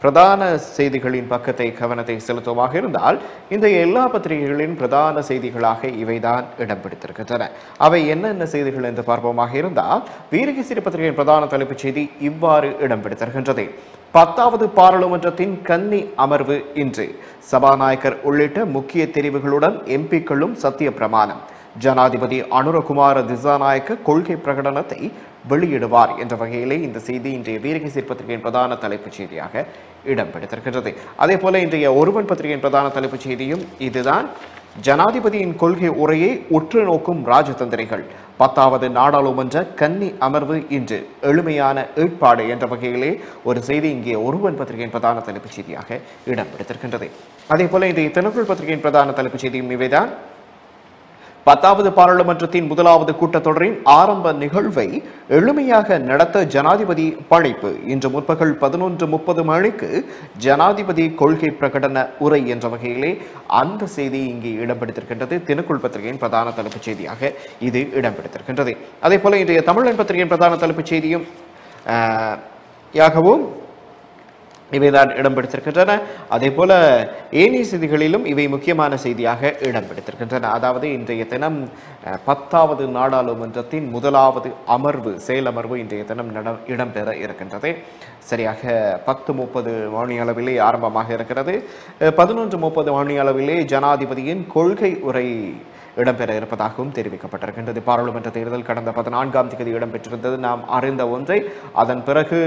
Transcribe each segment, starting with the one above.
பிரதான செய்திகளின் பக்கத்தை கவனத்தை செலுத்துவதாக இருந்தால் இந்த எல்லா பத்திரிகைகளின் பிரதான செய்திகளாக இவைதான் இடம் பிடித்திருக்கின்றன. அவை என்னென்ன செய்திகள் என்று பார்ப்போமாக இருந்தால், வீரகேசரி பத்திரிகையின் பிரதான தலைப்புச் செய்தி இவ்வாறு இடம் பிடித்திருக்கின்றது. 10வது பாராளுமன்றத்தின் கன்னி அமர்வு இன்று. சபாநாயகர் உள்ளிட்ட முக்கிய தெரிவுகளுடன் எம்பிக்களும் சத்திய பிரமாணம். ஜனாதிபதி அனுரகுமார திசாநாயக்க கொள்கை பிரகடனத்தை வெளியிடுவார் என்ற வகையிலே இந்த செய்தி இன்றைய வீரகேசரி பத்திரிகையின் பிரதான தலைப்புச் செய்தியாக இடம் பிடித்திருக்கின்றது. அதே போல இன்றைய ஒருவன் பத்திரிகையின் பிரதான தலைப்புச் செய்தியும் இதுதான். ஜனாதிபதியின் கொள்கை உரையை உற்று நோக்கும் ராஜதந்திரிகள். 10வது நாடாளுமன்ற கன்னி அமர்வு இன்று. எளிமையான ஏற்பாடு என்ற வகையிலே ஒரு செய்தி இங்கே ஒருவன் பத்திரிகையின் பிரதான தலைப்புச் செய்தியாக இடம் பிடித்திருக்கின்றது. அதே போல இன்றைய தினக்குள் பத்திரிகையின் பிரதான தலைப்புச் செய்தியும் இவைதான். 10வது பாராளுமன்றத்தின் முதலாவது கூட்டத்தொடரின் ஆரம்ப நிகழ்வை எளிமையாக நடத்த ஜனாதிபதி பணிப்பு. இன்று முற்பகல் 11:30 மணிக்கு ஜனாதிபதி கொள்கை பிரகடன உரை என்ற வகையிலே அந்த செய்தி இங்கே இடம்பெடுத்திருக்கின்றது. தினக்குள் பத்திரிகையின் பிரதான தலைப்புச் செய்தியாக இது இடம்பெடுத்திருக்கின்றது. அதே போல இன்றைய தமிழன் பத்திரிகையின் பிரதான தலைப்புச் செய்தியும் யாகவும் இவைதான் இடம்பெடுத்திருக்கின்றன. அதே போல ஏனைய செய்திகளிலும் இவை முக்கியமான செய்தியாக இடம்பெடுத்திருக்கின்றன. அதாவது இன்றைய தினம் 10வது நாடாளுமன்றத்தின் முதலாவது அமர்வு செயலமர்வு இன்றைய தினம் இடம்பெற இருக்கின்றது. சரியாக 10:30 மணி அளவிலே ஆரம்பமாக இருக்கிறது. 11:30 மணி அளவிலே ஜனாதிபதியின் கொள்கை உரை இடம்பெற இருப்பதாகவும் தெரிவிக்கப்பட்டிருக்கின்றது. பாராளுமன்ற தேர்தல் கடந்த 14ஆம் தேதி இடம்பெற்றிருந்தது, நாம் அறிந்த ஒன்றை. அதன் பிறகு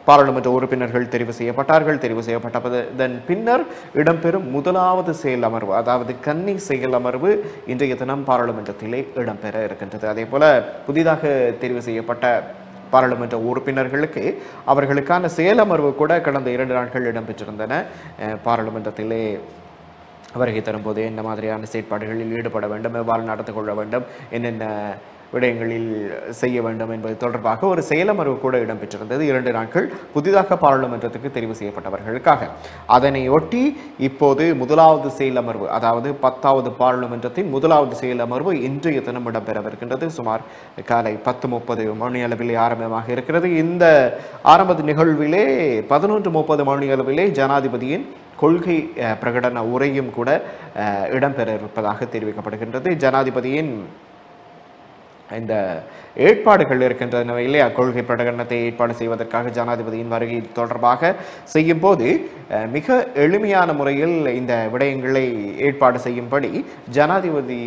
பாராளுமன்ற உறுப்பினர்கள் தெரிவு செய்யப்பட்டார்கள். தெரிவு செய்யப்பட்டதன் பின்னர் இடம்பெறும் முதலாவது செயல் அமர்வு, அதாவது கன்னி செயல் அமர்வு இன்றைய தினம் பாராளுமன்றத்திலே இடம்பெற இருக்கின்றது. அதே போல புதிதாக தெரிவு செய்யப்பட்ட பாராளுமன்ற உறுப்பினர்களுக்கு அவர்களுக்கான செயலமர்வு கூட கடந்த 2 நாட்கள் இடம்பெற்றிருந்தன. பாராளுமன்றத்திலே வருகை தரும்போது என்ன மாதிரியான செயற்பாடுகளில் ஈடுபட வேண்டும், எவ்வாறு நடந்து கொள்ள வேண்டும், என்னென்ன விடயங்களில் செய்ய வேண்டும் என்பது தொடர்பாக ஒரு செயலமர்வு கூட இடம்பெற்றிருந்தது. 2 நாட்கள் புதிதாக பாராளுமன்றத்துக்கு தெரிவு செய்யப்பட்டவர்களுக்காக. அதனையொட்டி இப்போது முதலாவது செயலமர்வு, அதாவது 10வது பாராளுமன்றத்தின் முதலாவது செயலமர்வு இன்றைய தினம் இடம்பெறவிருக்கின்றது. சுமார் காலை 10:30 மணி அளவிலே ஆரம்பமாக இருக்கிறது. இந்த ஆரம்ப நிகழ்விலே 11:30 மணி அளவிலே ஜனாதிபதியின் கொள்கை பிரகடன உரையும் கூட இடம்பெற இருப்பதாக தெரிவிக்கப்படுகின்றது. ஜனாதிபதியின் இந்த ஏற்பாடுகள் இருக்கின்றன இல்லையா, கொள்கை பிரகடனத்தை ஏற்பாடு செய்வதற்காக ஜனாதிபதியின் வருகை தொடர்பாக செய்யும் போது மிக எளிமையான முறையில் இந்த விடயங்களை ஏற்பாடு செய்யும்படி ஜனாதிபதி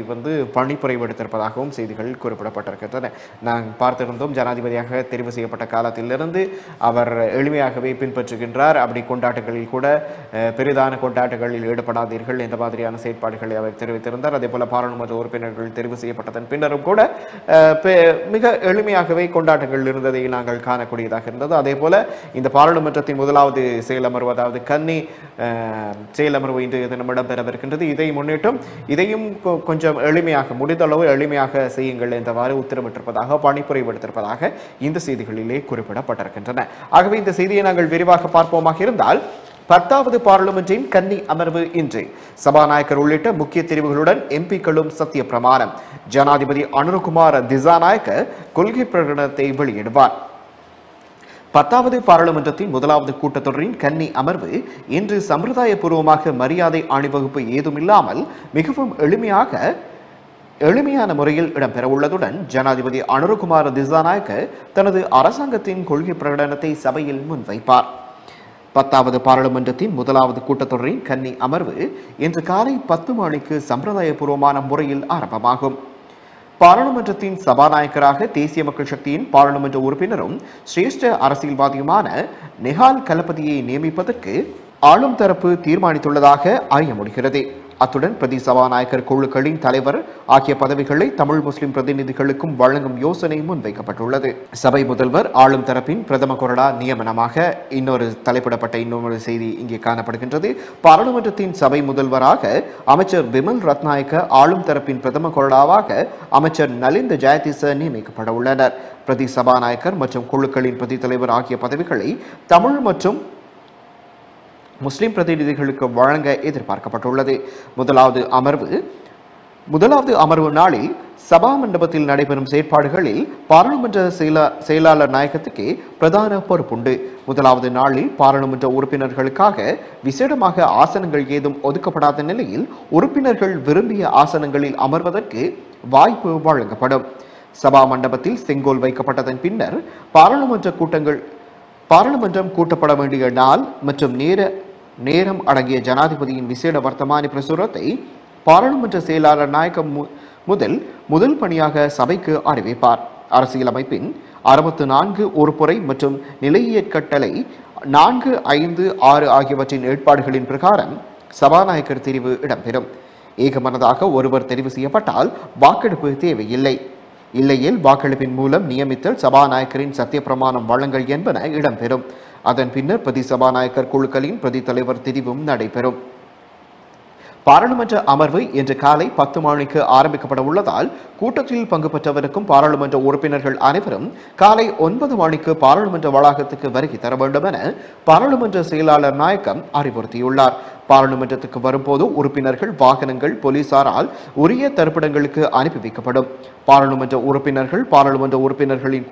பணிப்புரைவெடுத்திருப்பதாகவும் செய்திகளில் குறிப்பிடப்பட்டிருக்கின்றன. நாங்கள் பார்த்திருந்தோம், ஜனாதிபதியாக தெரிவு செய்யப்பட்ட காலத்திலிருந்து அவர் எளிமையாகவே பின்பற்றுகின்றார். அப்படி கொண்டாட்டங்களில் கூட பெரிதான கொண்டாட்டங்களில் ஈடுபடாதீர்கள் என்ற மாதிரியான செயற்பாடுகளை அவர் தெரிவித்திருந்தார். அதே போல பாராளுமன்ற உறுப்பினர்கள் தெரிவு செய்யப்பட்டதன் பின்னரும் கூட மிக எளிமையாகவே கொண்டாட்டங்கள் இருந்ததை நாங்கள் காணக்கூடியதாக இருந்தது. அதே போல இந்த பாராளுமன்றத்தின் முதலாவது செயலமர்வு, அதாவது கன்னி செயலமர்வு இன்றைய தினம் இடம்பெறவிருக்கின்றது. இதை முன்னிட்டும் இதையும் கொஞ்சம் எளிமையாக, முடிந்தளவு எளிமையாக செய்யுங்கள் என்றவாறு உத்தரவிட்டிருப்பதாக, பணிப்புரை விடுத்திருப்பதாக இந்த செய்திகளிலே குறிப்பிடப்பட்டிருக்கின்றன. ஆகவே இந்த செய்தியை நாங்கள் விரிவாக பார்ப்போமாக இருந்தால், 10வது பாராளுமன்றின் கன்னி அமர்வு இன்று. சபாநாயகர் உள்ளிட்ட முக்கிய தெரிவுகளுடன் எம்பிக்களும் சத்திய பிரமாணம். ஜனாதிபதி அனுரகுமார திசாநாயக்க கொள்கை பிரகடனத்தை வெளியிடுவார். 10வது பாராளுமன்றத்தின் முதலாவது கூட்டத்தொடரின் கன்னி அமர்வு இன்று சம்பிரதாயபூர்வமாக மரியாதை அணிவகுப்பு ஏதுமில்லாமல் மிகவும் எளிமையான முறையில் இடம்பெறவுள்ளதுடன் ஜனாதிபதி அனுரகுமார திசாநாயக்க தனது அரசாங்கத்தின் கொள்கை பிரகடனத்தை சபையில் முன்வைப்பார். 10வது பாராளுமன்றத்தின் முதலாவது கூட்டத்தொடரின் கன்னி அமர்வு இன்று காலை 10 மணிக்கு சம்பிரதாயபூர்வமான முறையில் ஆரம்பமாகும். பாராளுமன்றத்தின் சபாநாயகராக தேசிய மக்கள் சக்தியின் பாராளுமன்ற உறுப்பினரும் சிரேஷ்ட அரசியல்வாதியுமான நிஹால் கலபதியை நியமிப்பதற்கு ஆளும் தரப்பு தீர்மானித்துள்ளதாக அறிய முடிகிறது. அத்துடன் பிரதி சபாநாயகர் குழுக்களின் தலைவர் ஆகிய பதவிகளை தமிழ் முஸ்லிம் பிரதிநிதிகளுக்கும் வழங்கும் யோசனை முன்வைக்கப்பட்டுள்ளது. சபை முதல்வர் ஆளும் தரப்பின் பிரதம கொறடா நியமனமாக தலைப்பிடப்பட்ட இன்னொரு செய்தி இங்கே காணப்படுகின்றது. பாராளுமன்றத்தின் சபை முதல்வராக அமைச்சர் விமல் ரத்நாயக்க, ஆளும் தரப்பின் பிரதம கொறடாவாக அமைச்சர் நலிந்த ஜெயதிச நியமிக்கப்பட உள்ளனர். பிரதி சபாநாயகர் மற்றும் குழுக்களின் பிரதி தலைவர் ஆகிய பதவிகளை தமிழ் மற்றும் முஸ்லிம் பிரதிநிதிகளுக்கு வழங்க எதிர்பார்க்கப்பட்டுள்ளது. முதலாவது அமர்வு நாளில் சபா மண்டபத்தில் நடைபெறும் செயற்பாடுகளில் பாராளுமன்ற செயலாளர் நாயகத்துக்கு பிரதான பொறுப்புண்டு. முதலாவது நாளில் பாராளுமன்ற உறுப்பினர்களுக்காக விசேடமாக ஆசனங்கள் ஏதும் ஒதுக்கப்படாத நிலையில் உறுப்பினர்கள் விரும்பிய ஆசனங்களில் அமர்வதற்கு வாய்ப்பு வழங்கப்படும். சபா மண்டபத்தில் செங்கோல் வைக்கப்பட்டதன் பின்னர் பாராளுமன்றம் கூட்டப்பட வேண்டிய நாள் மற்றும் நேரம் அடங்கிய ஜனாதிபதியின் விசேட வர்த்தமானி பிரசுரத்தை பாராளுமன்ற செயலாளர் நாயகம் முதல் பணியாக சபைக்கு அறிவிப்பார். அரசியலமைப்பின் 64 உறுப்புரை மற்றும் நிலையியற் கட்டளை 4, 5, 6 ஆகியவற்றின் ஏற்பாடுகளின் பிரகாரம் சபாநாயகர் தெரிவு இடம்பெறும். ஏகமனதாக ஒருவர் தெரிவு செய்யப்பட்டால் வாக்கெடுப்பு தேவையில்லை. இல்லையில் வாக்கெடுப்பின் மூலம் நியமித்தல், சபாநாயகரின் சத்திய பிரமாணம் வழங்கல் என்பன இடம்பெறும். அதன் பின்னர் பிரதி சபாநாயகர் குழுக்களின் பிரதி தலைவர் தெரிவும் நடைபெறும். பாராளுமன்ற அமர்வு இன்று காலை 10 மணிக்கு ஆரம்பிக்கப்பட உள்ளதால் கூட்டத்தில் பங்கு பெற்றவருக்கும் பாராளுமன்ற உறுப்பினர்கள் அனைவரும் காலை 9 மணிக்கு பாராளுமன்ற வளாகத்துக்கு வருகை தர வேண்டும் என பாராளுமன்ற செயலாளர் நாயகம் அறிவுறுத்தியுள்ளார். பாராளுமன்றத்துக்கு வரும்போது உறுப்பினர்கள் வாகனங்கள் போலீசாரால் உரிய தரிப்பிடங்களுக்கு அனுப்பி வைக்கப்படும். பாராளுமன்ற உறுப்பினர்களின்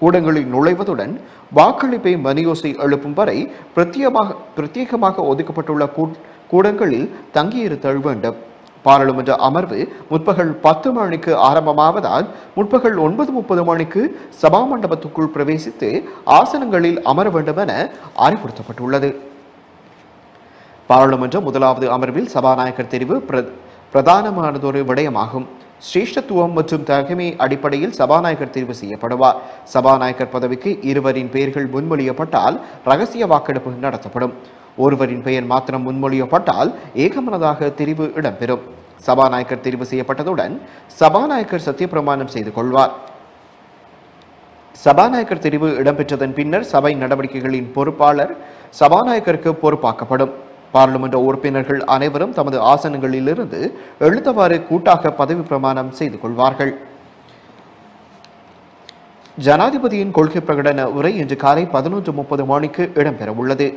கூடங்களில் நுழைவதுடன் வாக்களிப்பை மணியோசை எழுப்பும் வரை பிரத்யேகமாக ஒதுக்கப்பட்டுள்ள கூடங்களில் தங்கியிருத்தல் வேண்டும். பாராளுமன்ற அமர்வு முற்பகல் 10 மணிக்கு ஆரம்பமாவதால் முற்பகல் 9:30 மணிக்கு சபா மண்டபத்துக்குள் பிரவேசித்து ஆசனங்களில் அமர வேண்டும் என அறிவுறுத்தப்பட்டுள்ளது. பாராளுமன்ற முதலாவது அமர்வில் சபாநாயகர் தெரிவு பிரதானமானதொரு விடயமாகும். சிரேஷ்டத்துவம் மற்றும் தகமை அடிப்படையில் சபாநாயகர் தெரிவு செய்யப்படுவார். சபாநாயகர் பதவிக்கு இருவரின் பெயர்கள் முன்மொழியப்பட்டால் ரகசிய வாக்கெடுப்பு நடத்தப்படும். ஒருவரின் பெயர் மாத்திரம் முன்மொழியப்பட்டால் ஏகமனதாக தெரிவு இடம்பெறும். சபாநாயகர் தெரிவு செய்யப்பட்டதுடன் சபாநாயகர் சத்திய பிரமாணம் செய்து கொள்வார். சபாநாயகர் தெரிவு இடம்பெற்றதன் பின்னர் சபை நடவடிக்கைகளின் பொறுப்பாளர் சபாநாயகருக்கு பொறுப்பாக்கப்படும். பாராளுமன்ற உறுப்பினர்கள் அனைவரும் தமது ஆசனங்களிலிருந்து எழுந்தவாறு கூட்டாக பதவி பிரமாணம் செய்து கொள்வார்கள். ஜனாதிபதியின் கொள்கை பிரகடன உரை இன்று காலை 11:30 மணிக்கு இடம்பெற உள்ளது.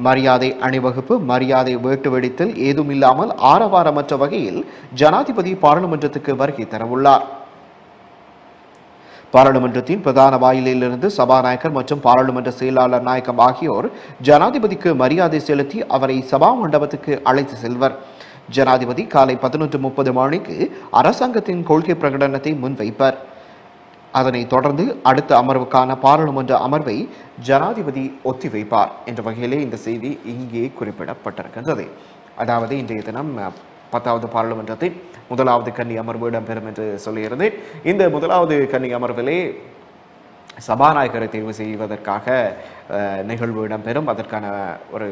மரியாதை அணிவகுப்பு, மரியாதை வேட்டு வெடித்தல் ஏதுமில்லாமல் ஆரவாரமற்ற வகையில் ஜனாதிபதி பாராளுமன்றத்துக்கு வருகை தரவுள்ளார். பாராளுமன்றத்தின் பிரதான வாயிலிலிருந்து சபாநாயகர் மற்றும் பாராளுமன்ற செயலாளர் நாயகம் ஆகியோர் ஜனாதிபதிக்கு மரியாதை செலுத்தி அவரை சபா மண்டபத்துக்கு அழைத்து செல்வர். ஜனாதிபதி காலை 11:30 மணிக்கு அரசாங்கத்தின் கொள்கை பிரகடனத்தை முன்வைப்பார். அதனைத் தொடர்ந்து அடுத்த அமர்வுக்கான பாராளுமன்ற அமர்வை ஜனாதிபதி ஒத்திவைப்பார் என்ற வகையிலே இந்த செய்தி இங்கே குறிப்பிடப்பட்டிருக்கின்றது. அதாவது இன்றைய தினம் 10வது பாராளுமன்றத்தின் முதலாவது கன்னி அமர்வு இடம்பெறும் என்று சொல்லியிருந்தேன். இந்த முதலாவது கன்னி அமர்விலே சபாநாயகரை தேர்வு செய்வதற்காக நிகழ்வு இடம்பெறும். அதற்கான ஒரு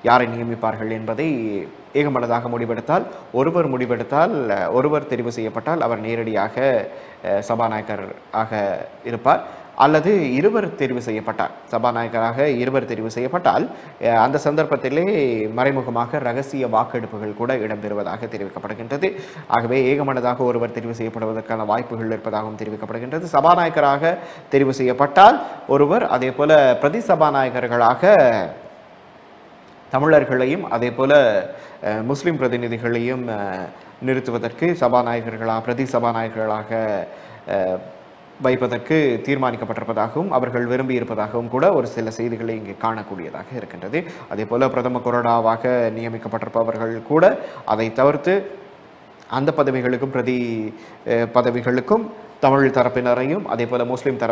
யாரை நியமிப்பார்கள் என்பதை ஏகமனதாக முடிவெடுத்தால் ஒருவர் தெரிவு செய்யப்பட்டால் அவர் நேரடியாக சபாநாயகர் ஆக இருப்பார். அல்லது சபாநாயகராக இருவர் தெரிவு செய்யப்பட்டால் அந்த சந்தர்ப்பத்திலே மறைமுகமாக ரகசிய வாக்கெடுப்புகள் கூட இடம்பெறுவதாக தெரிவிக்கப்படுகின்றது. ஆகவே ஏகமனதாக ஒருவர் தெரிவு செய்யப்படுவதற்கான வாய்ப்புகள் இருப்பதாகவும் தெரிவிக்கப்படுகின்றது. சபாநாயகராக தெரிவு செய்யப்பட்டால் ஒருவர், அதே போல பிரதி சபாநாயகர்களாக தமிழர்களையும் அதே போல முஸ்லிம் பிரதிநிதிகளையும் நிறுத்துவதற்கு பிரதி சபாநாயகர்களாக வைப்பதற்கு தீர்மானிக்கப்பட்டிருப்பதாகவும் அவர்கள் விரும்பி இருப்பதாகவும் கூட ஒரு சில செய்திகளை இங்கு காணக்கூடியதாக இருக்கின்றது. அதே போல பிரதம கொறடாவாக நியமிக்கப்பட்டிருப்பவர்கள் கூட அதை தவிர்த்து அந்த பதவிகளுக்கும் பிரதி பதவிகளுக்கும் தமிழ் தரப்பினரையும் அதே போல முஸ்லிம்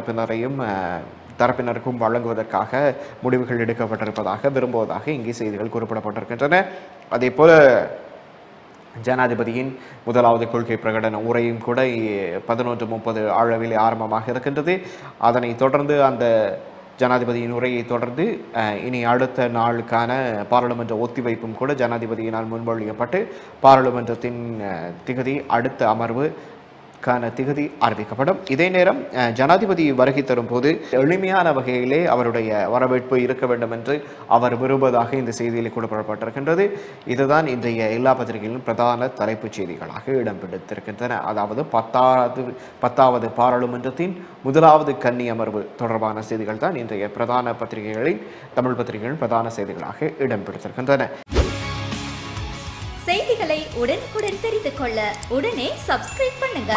தரப்பினருக்கும் வழங்குவதற்காக முடிவுகள் எடுக்கப்பட்டிருப்பதாக விரும்புவதாக இங்கே செய்திகள் குறிப்பிடப்பட்டிருக்கின்றன. அதே போல ஜனாதிபதியின் முதலாவது கொள்கை பிரகடன உரையும் கூட 11:30 அளவில் ஆரம்பமாக இருக்கின்றது. அதனைத் தொடர்ந்து அந்த ஜனாதிபதியின் உரையை தொடர்ந்து இனி அடுத்த நாளுக்கான பாராளுமன்ற ஒத்திவைப்பும் கூட ஜனாதிபதியினால் முன்மொழியப்பட்டு பாராளுமன்றத்தின் திகதி அடுத்த அமர்வு திகதி அறிவிக்கப்படும். இதே நேரம் ஜனாதிபதி வருகை தரும் போது எளிமையான வகையிலே அவருடைய வரவேற்பு இருக்க வேண்டும் என்று அவர் விரும்புவதாக இந்த செய்தியில் குறிப்பிடப்பட்டிருக்கின்றது. இதுதான் இன்றைய எல்லா பத்திரிகைகளிலும் பிரதான தலைப்புச் செய்திகளாக இடம்பெற்றிருக்கின்றன. அதாவது 10வது பாராளுமன்றத்தின் முதலாவது கன்னி அமர்வு தொடர்பான செய்திகள் தான் இன்றைய பிரதான பத்திரிகைகளில் தமிழ் பத்திரிகைகளின் பிரதான செய்திகளாக இடம்பெற்றிருக்கின்றன. செய்திகளை உடனுக்குடன் தெரிந்து கொள்ள உடனே சப்ஸ்கிரைப் பண்ணுங்க.